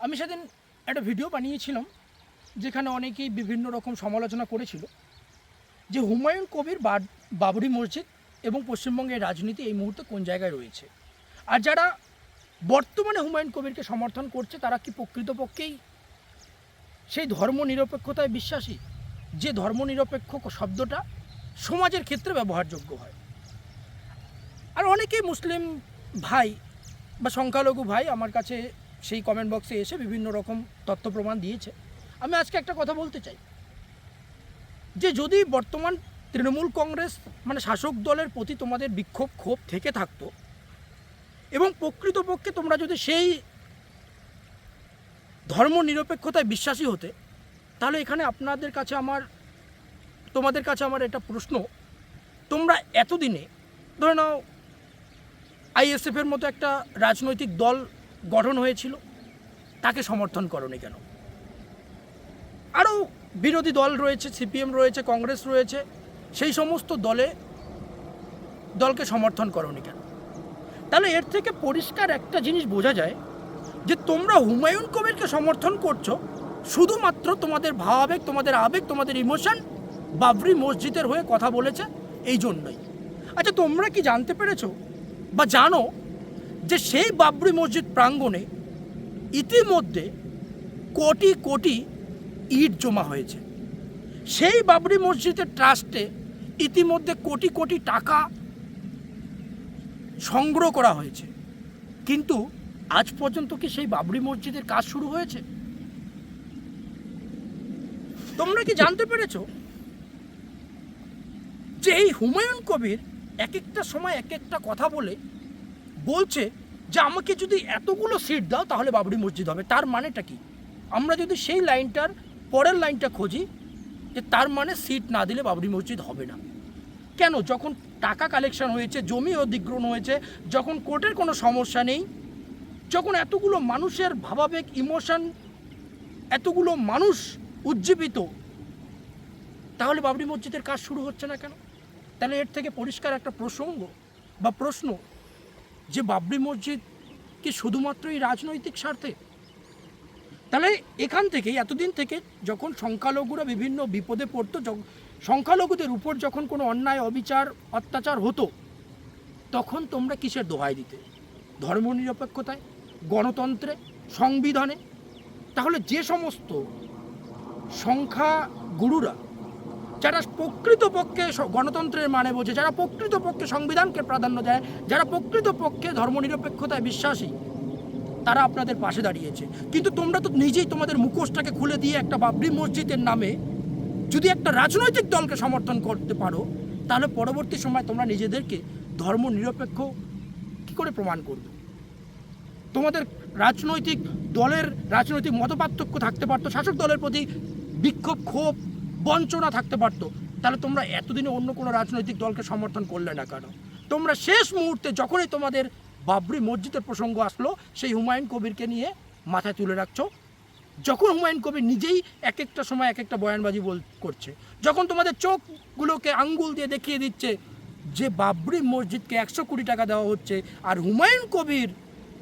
আমি সেদিন একটা ভিডিও বানিয়েছিলাম যেখানে অনেকেই বিভিন্ন রকম সমালোচনা করেছিল যে হুমায়ুন কবির বাবরি মসজিদ এবং পশ্চিমবঙ্গের রাজনীতি এই মুহূর্তে কোন জায়গায় রয়েছে। আর যারা বর্তমানে হুমায়ুন কবিরকে সমর্থন করছে তারা কি প্রকৃতপক্ষেই সেই ধর্মনিরপেক্ষতায় বিশ্বাসী, যে ধর্মনিরপেক্ষ শব্দটা সমাজের ক্ষেত্রে ব্যবহারযোগ্য হয়। আর অনেকেই মুসলিম ভাই বা সংখ্যালঘু ভাই আমার কাছে সেই কমেন্ট বক্সে এসে বিভিন্ন রকম তথ্য প্রমাণ দিয়েছে। আমি আজকে একটা কথা বলতে চাই যে যদি বর্তমান তৃণমূল কংগ্রেস মানে শাসক দলের প্রতি তোমাদের ক্ষোভ থেকে থাকতো এবং প্রকৃতপক্ষে তোমরা যদি সেই ধর্মনিরপেক্ষতায় বিশ্বাসী হতে, তাহলে এখানে তোমাদের কাছে আমার একটা প্রশ্ন, তোমরা এতদিনে ধরে নাও আইএসএফের মতো একটা রাজনৈতিক দল গঠন হয়েছিল, তাকে সমর্থন করোনি কেন? আরও বিরোধী দল রয়েছে, সিপিএম রয়েছে, কংগ্রেস রয়েছে, সেই সমস্ত দলকে সমর্থন করোনি কেন? তাহলে এর থেকে পরিষ্কার একটা জিনিস বোঝা যায় যে তোমরা হুমায়ুন কবিরকে সমর্থন করছো শুধুমাত্র তোমাদের ভাবাবেগ, তোমাদের আবেগ, তোমাদের ইমোশন বাবরি মসজিদের হয়ে কথা বলেছে এই জন্যই। আচ্ছা, তোমরা কি জানতে পেরেছো বা জানো যে সেই বাবরি মসজিদ প্রাঙ্গণে ইতিমধ্যে কোটি কোটি ইট জমা হয়েছে? সেই বাবরি মসজিদের ট্রাস্টে ইতিমধ্যে কোটি কোটি টাকা সংগ্রহ করা হয়েছে, কিন্তু আজ পর্যন্ত কি সেই বাবরি মসজিদের কাজ শুরু হয়েছে? তোমরা কি জানতে পেরেছো যে এই হুমায়ুন কবির এক একটা সময় এক একটা কথা বলছে যে আমাকে যদি এতগুলো সিট দাও তাহলে বাবরি মসজিদ হবে। তার মানেটা কি? আমরা যদি সেই লাইনটার পরের লাইনটা খুঁজি, যে তার মানে সিট না দিলে বাবরি মসজিদ হবে না। কেন? যখন টাকা কালেকশন হয়েছে, জমি অধিগ্রহণ হয়েছে, যখন কোর্টের কোনো সমস্যা নেই, যখন এতগুলো মানুষের ভাবাবেগ, ইমোশন, এতগুলো মানুষ উজ্জীবিত, তাহলে বাবরি মসজিদের কাজ শুরু হচ্ছে না কেন? তাহলে এর থেকে পরিষ্কার একটা প্রশ্ন যে বাবরি মসজিদ কি শুধুমাত্রই রাজনৈতিক স্বার্থে? তাহলে এখান থেকেই এতদিন থেকে যখন সংখ্যালঘুরা বিভিন্ন বিপদে পড়তো, সংখ্যালঘুদের উপর যখন কোনো অন্যায়, অবিচার, অত্যাচার হতো, তখন তোমরা কিসের দোহাই দিতে? ধর্মনিরপেক্ষতায়, গণতন্ত্রে, সংবিধানে। তাহলে যে সমস্ত সংখ্যাগুরুরা যারা প্রকৃতপক্ষে গণতন্ত্রের মানে বোঝে, যারা প্রকৃতপক্ষে সংবিধানকে প্রাধান্য দেয়, যারা প্রকৃতপক্ষে ধর্মনিরপেক্ষতায় বিশ্বাসী, তারা আপনাদের পাশে দাঁড়িয়েছে। কিন্তু তোমরা তো নিজেই তোমাদের মুখোশটাকে খুলে দিয়ে একটা বাবরি মসজিদের নামে যদি একটা রাজনৈতিক দলকে সমর্থন করতে পারো, তাহলে পরবর্তী সময় তোমরা নিজেদেরকে ধর্মনিরপেক্ষ কী করে প্রমাণ করবে? তোমাদের রাজনৈতিক মতপার্থক্য থাকতে পারতো, শাসক দলের প্রতি ক্ষোভ, বঞ্চনা থাকতে পারতো, তাহলে তোমরা এতদিনে অন্য কোনো রাজনৈতিক দলকে সমর্থন করলে না কেন? তোমরা শেষ মুহূর্তে যখনই তোমাদের বাবরি মসজিদের প্রসঙ্গ আসলো, সেই হুমায়ুন কবিরকে নিয়ে মাথায় তুলে রাখছো। যখন হুমায়ুন কবির নিজেই এক একটা সময় এক একটা বয়ানবাজি করছে, যখন তোমাদের চোখগুলোকে আঙ্গুল দিয়ে দেখিয়ে দিচ্ছে যে বাবরি মসজিদকে 100 কোটি টাকা দেওয়া হচ্ছে, আর হুমায়ুন কবির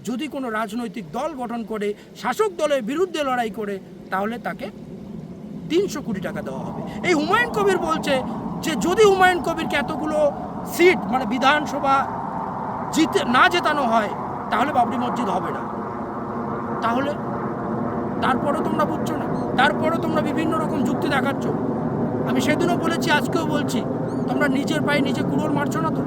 যদি কোনো রাজনৈতিক দল গঠন করে শাসক দলের বিরুদ্ধে লড়াই করে, তাহলে তাকে 300 কোটি টাকা দেওয়া হবে। এই হুমায়ুন কবির বলছে যে যদি হুমায়ুন কবিরকে এতগুলো সিট মানে বিধানসভা না জেতানো হয়, তাহলে বাবরি মসজিদ হবে না। তাহলে তারপরেও তোমরা বুঝছো না, তারপরেও তোমরা বিভিন্ন রকম যুক্তি দেখাচ্ছ। আমি সেদিনও বলেছি, আজকেও বলছি, তোমরা নিজের পায়ে নিজে কুড়োল মারছো না তো?